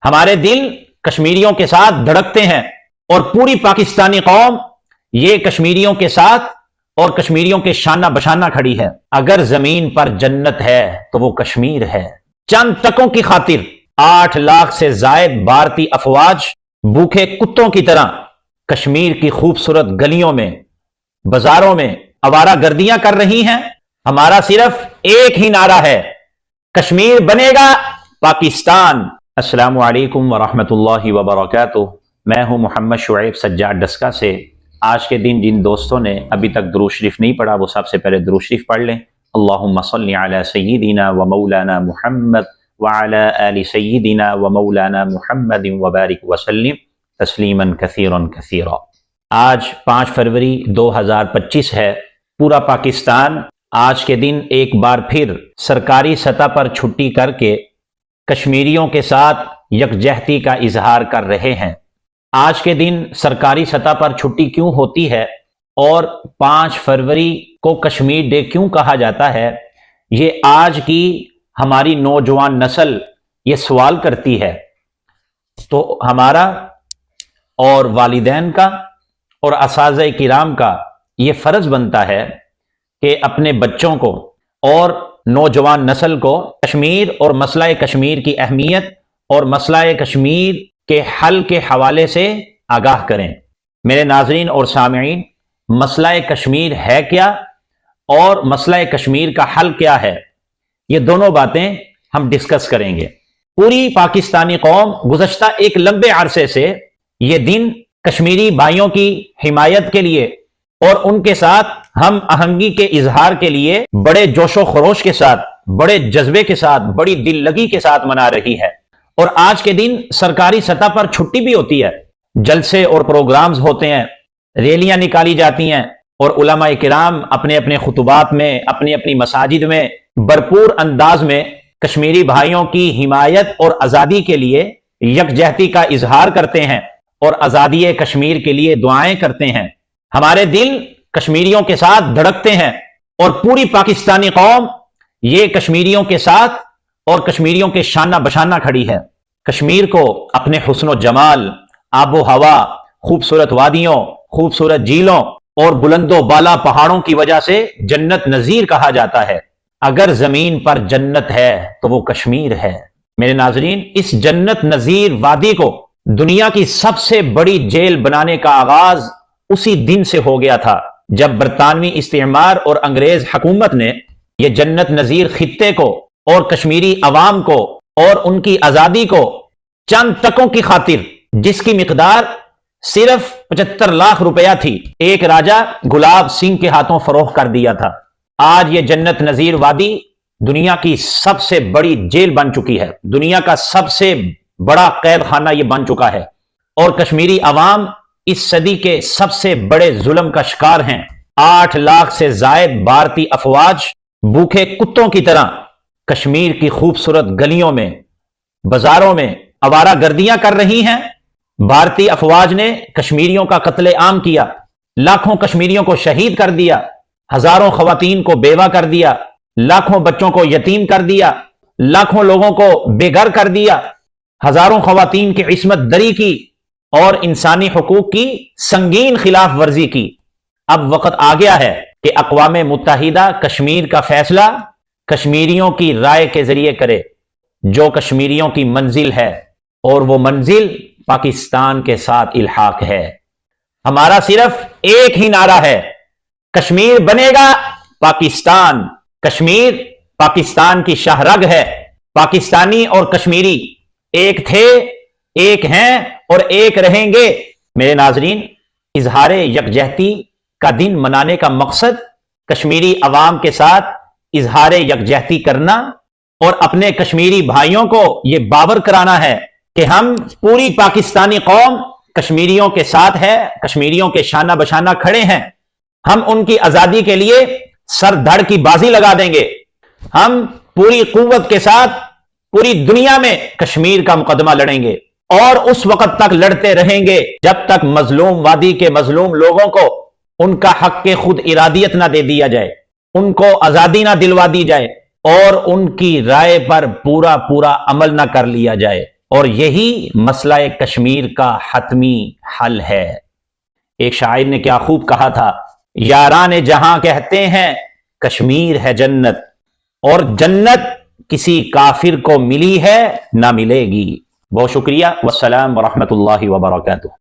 ہمارے دل کشمیریوں کے ساتھ دھڑکتے ہیں اور پوری پاکستانی قوم یہ کشمیریوں کے ساتھ اور کشمیریوں کے شانہ بشانہ کھڑی ہے۔ اگر زمین پر جنت ہے تو وہ کشمیر ہے۔ چند ٹکوں کی خاطر 8 لاکھ سے زائد بھارتی افواج بھوکے کتوں کی طرح کشمیر کی خوبصورت گلیوں میں، بازاروں میں آوارہ گردیاں کر رہی ہیں۔ ہمارا صرف ایک ہی نعرہ ہے، کشمیر بنے گا پاکستان۔ السلام علیکم ورحمۃ اللہ وبرکاتہ۔ میں ہوں محمد شعیب سجاد ڈسکا سے۔ آج کے دن جن دوستوں نے ابھی تک درود شریف نہیں پڑھا وہ سب سے پہلے درود شریف پڑھ لیں۔ اللہم صلی علی سیدنا و مولانا محمد وعلی آل سیدنا و مولانا محمد وبارک وسلم تسلیما کثیرا کثیرا۔ آج 5 فروری 2025 ہے۔ پورا پاکستان آج کے دن ایک بار پھر سرکاری سطح پر چھٹی کر کے کشمیریوں کے ساتھ یکجہتی کا اظہار کر رہے ہیں۔ آج کے دن سرکاری سطح پر چھٹی کیوں ہوتی ہے اور 5 فروری کو کشمیر ڈے کیوں کہا جاتا ہے، یہ آج کی ہماری نوجوان نسل یہ سوال کرتی ہے۔ تو ہمارا اور والدین کا اور اساتذہ کرام کا یہ فرض بنتا ہے کہ اپنے بچوں کو اور نوجوان نسل کو کشمیر اور مسئلہ کشمیر کی اہمیت اور مسئلہ کشمیر کے حل کے حوالے سے آگاہ کریں۔ میرے ناظرین اور سامعین، مسئلہ کشمیر ہے کیا اور مسئلہ کشمیر کا حل کیا ہے، یہ دونوں باتیں ہم ڈسکس کریں گے۔ پوری پاکستانی قوم گزشتہ ایک لمبے عرصے سے یہ دن کشمیری بھائیوں کی حمایت کے لیے اور ان کے ساتھ ہم آہنگی کے اظہار کے لیے بڑے جوش و خروش کے ساتھ، بڑے جذبے کے ساتھ، بڑی دل لگی کے ساتھ منا رہی ہے۔ اور آج کے دن سرکاری سطح پر چھٹی بھی ہوتی ہے، جلسے اور پروگرامز ہوتے ہیں، ریلیاں نکالی جاتی ہیں اور علماء کرام اپنے اپنے خطبات میں، اپنی اپنی مساجد میں بھرپور انداز میں کشمیری بھائیوں کی حمایت اور آزادی کے لیے یکجہتی کا اظہار کرتے ہیں اور آزادی کشمیر کے لیے دعائیں کرتے ہیں۔ ہمارے دل کشمیریوں کے ساتھ دھڑکتے ہیں اور پوری پاکستانی قوم یہ کشمیریوں کے ساتھ اور کشمیریوں کے شانہ بشانہ کھڑی ہے۔ کشمیر کو اپنے حسن و جمال، آب و ہوا، خوبصورت وادیوں، خوبصورت جھیلوں اور بلند و بالا پہاڑوں کی وجہ سے جنت نظیر کہا جاتا ہے۔ اگر زمین پر جنت ہے تو وہ کشمیر ہے۔ میرے ناظرین، اس جنت نظیر وادی کو دنیا کی سب سے بڑی جیل بنانے کا آغاز اسی دن سے ہو گیا تھا جب برطانوی استعمار اور انگریز حکومت نے یہ جنت نظیر خطے کو اور کشمیری عوام کو اور ان کی آزادی کو چند ٹکوں کی خاطر، جس کی مقدار صرف 75 لاکھ روپیہ تھی، ایک راجہ گلاب سنگھ کے ہاتھوں فروخت کر دیا تھا۔ آج یہ جنت نظیر وادی دنیا کی سب سے بڑی جیل بن چکی ہے، دنیا کا سب سے بڑا قید خانہ یہ بن چکا ہے، اور کشمیری عوام اس صدی کے سب سے بڑے ظلم کا شکار ہیں۔ 8 لاکھ سے زائد بھارتی افواج بھوکے کتوں کی طرح کشمیر کی خوبصورت گلیوں میں، بازاروں میں آوارہ گردیاں کر رہی ہیں۔ بھارتی افواج نے کشمیریوں کا قتل عام کیا، لاکھوں کشمیریوں کو شہید کر دیا، ہزاروں خواتین کو بیوہ کر دیا، لاکھوں بچوں کو یتیم کر دیا، لاکھوں لوگوں کو بے گھر کر دیا، ہزاروں خواتین کی عصمت دری کی اور انسانی حقوق کی سنگین خلاف ورزی کی۔ اب وقت آ گیا ہے کہ اقوام متحدہ کشمیر کا فیصلہ کشمیریوں کی رائے کے ذریعے کرے، جو کشمیریوں کی منزل ہے، اور وہ منزل پاکستان کے ساتھ الحاق ہے۔ ہمارا صرف ایک ہی نعرہ ہے، کشمیر بنے گا پاکستان۔ کشمیر پاکستان کی شاہ رگ ہے۔ پاکستانی اور کشمیری ایک تھے، ایک ہیں اور ایک رہیں گے۔ میرے ناظرین، اظہار یکجہتی کا دن منانے کا مقصد کشمیری عوام کے ساتھ اظہار یکجہتی کرنا اور اپنے کشمیری بھائیوں کو یہ باور کرانا ہے کہ ہم پوری پاکستانی قوم کشمیریوں کے ساتھ ہے، کشمیریوں کے شانہ بشانہ کھڑے ہیں۔ ہم ان کی آزادی کے لیے سر دھڑ کی بازی لگا دیں گے۔ ہم پوری قوت کے ساتھ پوری دنیا میں کشمیر کا مقدمہ لڑیں گے اور اس وقت تک لڑتے رہیں گے جب تک مظلوم وادی کے مظلوم لوگوں کو ان کا حق کے خود ارادیت نہ دے دیا جائے، ان کو آزادی نہ دلوا دی جائے اور ان کی رائے پر پورا عمل نہ کر لیا جائے۔ اور یہی مسئلہ کشمیر کا حتمی حل ہے۔ ایک شاعر نے کیا خوب کہا تھا، یاران جہاں کہتے ہیں کشمیر ہے جنت، اور جنت کسی کافر کو ملی ہے نہ ملے گی۔ بہت شکریہ، والسلام ورحمۃ اللہ وبرکاتہ۔